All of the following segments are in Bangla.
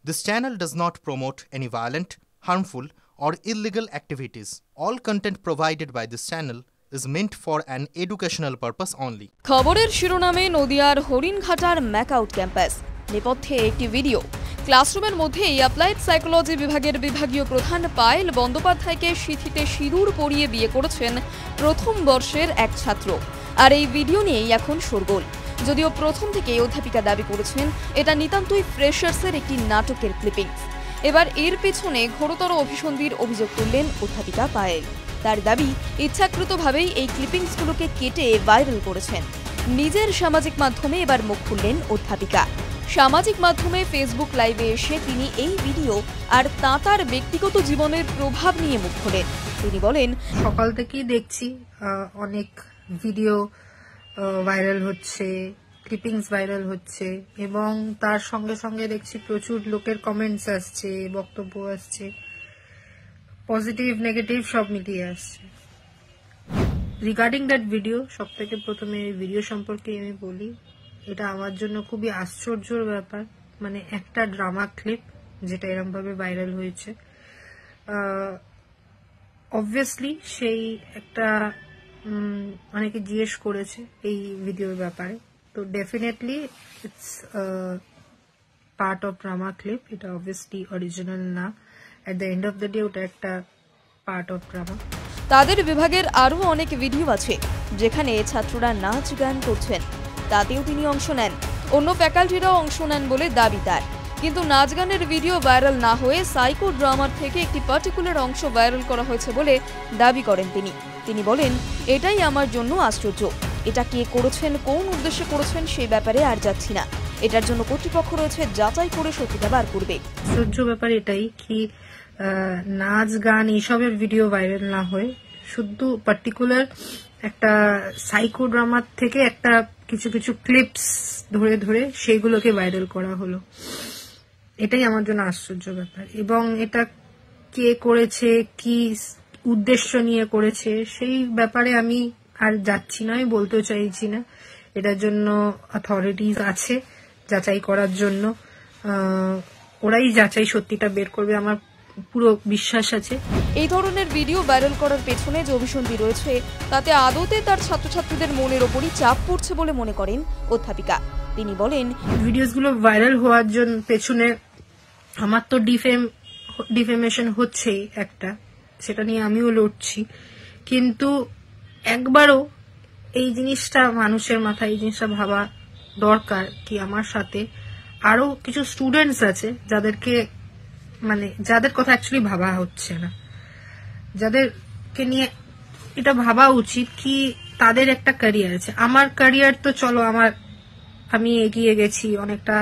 This channel does not promote any violent, harmful, or illegal activities. All content provided by this channel is meant for an educational purpose only. খবরের শিরোনামে নদিয়ার হরিণঘাটার ম্যাকআউট ক্যাম্পাস নেপথ্যে একটি ভিডিও। ক্লাসরুমের মধ্যেই অ্যাপ্লাইড সাইকোলজি বিভাগের বিভাগীয় প্রধান পায়েল বন্দ্যোপাধ্যায়কে সিঁথিতে সিঁদুর পরিয়ে বিয়ে করেছেন প্রথম বর্ষের এক ছাত্র। আর এই ভিডিও নিয়েই এখন শোরগোল। যদিও প্রথম থেকেই অধ্যাপিকা দাবি করেছেন এটা নিতান্তই ফ্রেশার্সের একটি নাটকের ক্লিপিংস। এবার এর পেছনে ঘোরতর অভিসন্ধির অভিযোগ তুললেন অধ্যাপিকা পায়েল। তার দাবি ইচ্ছাকৃতভাবেই এই ক্লিপিংসগুলোকে কেটে ভাইরাল করেছেন। নিজের সামাজিক মাধ্যমে এবার মুখ খুললেন অধ্যাপিকা। সামাজিক মাধ্যমে ফেসবুক লাইভে এসে তিনি এই ভিডিও আর তাঁর ব্যক্তিগত জীবনের প্রভাব নিয়ে মুখ খোলেন। তিনি বলেন, সকাল থেকেই দেখছি অনেক ভিডিও ভাইরাল হচ্ছে, ক্লিপিংস ভাইরাল হচ্ছে এবং তার সঙ্গে সঙ্গে দেখছি প্রচুর লোকের কমেন্টস আসছে, বক্তব্য আসছে, পজিটিভ নেগেটিভ সব মিলিয়ে আসছে। রিগার্ডিং দ্যাট ভিডিও, সব থেকে প্রথমে ভিডিও সম্পর্কে আমি বলি, এটা আমার জন্য খুবই আশ্চর্যের ব্যাপার। মানে একটা ড্রামা ক্লিপ যেটা এরকম ভাবে ভাইরাল হয়েছে, অবভিয়াসলি সেই একটা অনেকে জিজ্ঞেস করেছে এই ভিডিওর ব্যাপারে, তো definitely it's part of drama clip. এটা অবভিয়াসলি অরিজিনাল না। At the end of the day ওটা একটা পার্ট অফ ড্রামা। তাদের বিভাগের আরও অনেক ভিডিও আছে যেখানে ছাত্ররা নাচ গান করছেন, তাতেও তিনি অংশ নেন। অন্য ফ্যাকাল্টিরাও অংশ নেন বলে দাবি তার। কিন্তু নাচ গানের ভিডিও ভাইরাল না হয়ে সাইকো ড্রামার থেকে একটি পার্টিকুলার অংশ ভাইরাল করা হয়েছে বলে দাবি করেন তিনি। তিনি বলেন, এটাই আমার জন্য আশ্চর্য। এটা কে করেছেন, কোন উদ্দেশ্যে করেছেন সেই ব্যাপারে আর যাচ্ছি না। এটার জন্য কর্তৃপক্ষ রয়েছে, যাচাই করে সত্যিটা বার করবে। আশ্চর্য ব্যাপার এটাই কি নাচ গান এইসবের ভিডিও ভাইরাল না হয়ে শুধু পার্টিকুলার একটা সাইকো ড্রামার থেকে একটা কিছু কিছু ক্লিপস ধরে ধরে সেইগুলোকে ভাইরাল করা হলো। এটাই আমার জন্য আশ্চর্য ব্যাপার। এবং এটা কে করেছে, কি উদ্দেশ্য নিয়ে করেছে সেই ব্যাপারে আমি আর যাচ্ছি না, আমি বলতেও চাইছি না। এটার জন্য অথরিটিজ আছে যাচাই করার জন্য, ওরাই যাচাই সত্যিটা বের করবে, আমার পুরো বিশ্বাস আছে। এই ধরনের ভিডিও ভাইরাল করার পেছনে যে অভিসন্ধি রয়েছে তাতে আদতে তার ছাত্রছাত্রীদের মনের ওপরই চাপ পড়ছে বলে মনে করেন অধ্যাপিকা। তিনি বলেন, ভিডিওসগুলো ভাইরাল হওয়ার জন্য পেছনে আমার তো ডিফেমেশন হচ্ছেই একটা, সেটা নিয়ে আমিও লড়ছি। কিন্তু একবারও এই জিনিসটা মানুষের মাথায় এই জিনিসটা ভাবা দরকার কি আমার সাথে আরো কিছু স্টুডেন্টস আছে যাদেরকে যাদের কথা অ্যাকচুয়ালি ভাবা হচ্ছে না, যাদেরকে নিয়ে এটা ভাবা উচিত কি তাদের একটা ক্যারিয়ার আছে। আমার ক্যারিয়ার তো চলো আমি এগিয়ে গেছি, অনেকটা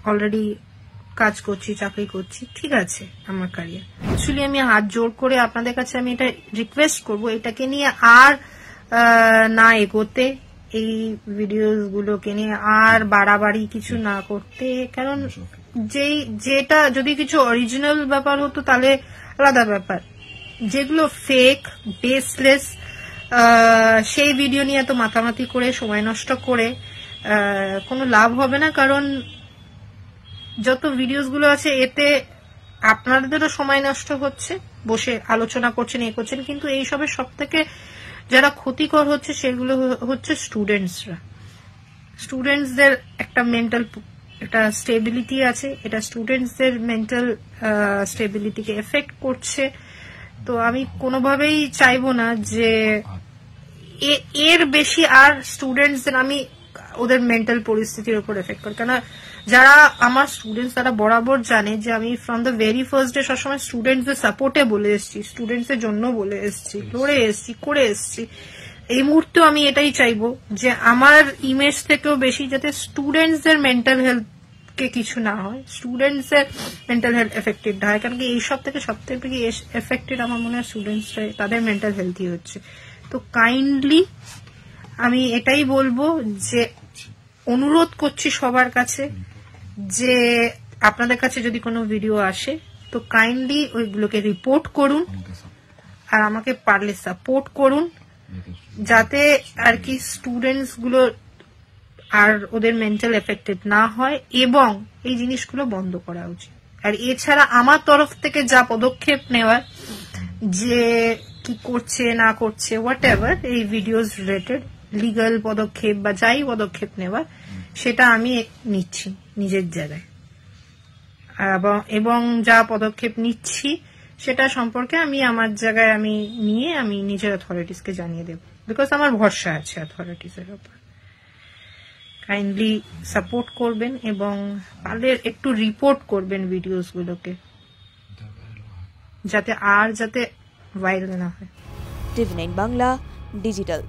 অলরেডি কাজ করছি, চাকরি করছি, ঠিক আছে আমার ক্যারিয়ার। অ্যাকচুয়ালি আমি হাত জোর করে আপনাদের কাছে আমি এটা রিকোয়েস্ট করবো, এটাকে নিয়ে আর না এগোতে, এই ভিডিওগুলোকে নিয়ে আর বাড়াবাড়ি কিছু না করতে। কারণ যেটা যদি কিছু অরিজিনাল ব্যাপার হতো তাহলে আলাদা ব্যাপার। যেগুলো ফেক, বেসলেস, সেই ভিডিও নিয়ে এত মাতামাতি করে সময় নষ্ট করে কোনো লাভ হবে না। কারণ যত ভিডিওসগুলো আছে এতে আপনাদেরও সময় নষ্ট হচ্ছে, বসে আলোচনা করছেন, এ করছেন, কিন্তু এইসবের সব থেকে যারা ক্ষতিকর হচ্ছে সেগুলো হচ্ছে স্টুডেন্টসরা। স্টুডেন্টসদের একটা মেন্টাল একটা স্টেবিলিটি আছে, এটা স্টুডেন্টসদের মেন্টাল স্টেবিলিটিকে এফেক্ট করছে। তো আমি কোনোভাবেই চাইবো না যে এর বেশি আর স্টুডেন্টসদের আমি ওদের মেন্টাল পরিস্থিতির উপর এফেক্ট করি। কেন যারা আমার স্টুডেন্টস তারা বরাবর জানে যে আমি from the very first day সবসময় স্টুডেন্টসদের সাপোর্টে বলে এসেছি, স্টুডেন্টসের জন্য বলে এসেছি, লড়ে এসেছি, করে এসেছি। এই মুহূর্তেও আমি এটাই চাইবো যে আমার ইমেজ থেকেও বেশি যাতে স্টুডেন্টসদের মেন্টাল হেলথ কে কিছু না হয়, স্টুডেন্টসদের মেন্টাল হেলথ এফেক্টেড হয়। কারণ কি এইসব থেকে সবথেকে এফেক্টেড আমার মনে হয় স্টুডেন্টসরা, তাদের মেন্টাল হেলথই হচ্ছে। তো কাইন্ডলি আমি এটাই বলবো যে অনুরোধ করছি সবার কাছে যে আপনাদের কাছে যদি কোনো ভিডিও আসে তো কাইন্ডলি ওইগুলোকে রিপোর্ট করুন আর আমাকে পারলে সাপোর্ট করুন, যাতে আর কি স্টুডেন্টস গুলো আর ওদের মেন্টাল এফেক্টেড না হয়, এবং এই জিনিসগুলো বন্ধ করা উচিত। আর এছাড়া আমার তরফ থেকে যা পদক্ষেপ নেওয়ার, যে কি করছে না করছে হোয়াট এভার এই ভিডিওস রিলেটেড লিগাল পদক্ষেপ বা যাই পদক্ষেপ নেওয়ার, সেটা আমি নিচ্ছি নিজের জায়গায়, এবং যা পদক্ষেপ নিচ্ছি সেটা সম্পর্কে আমি আমার জায়গায় আমি নিয়ে আমি নিজের অথরিটিসকে জানিয়ে দেব, বিকজ আমার ভরসা আছে অথরিটিসের উপর। কাইন্ডলি সাপোর্ট করবেন এবং পারলে একটু রিপোর্ট করবেন ভিডিওস গুলোকে, যাতে ভাইরাল না হয়। TV9 Bangla digital.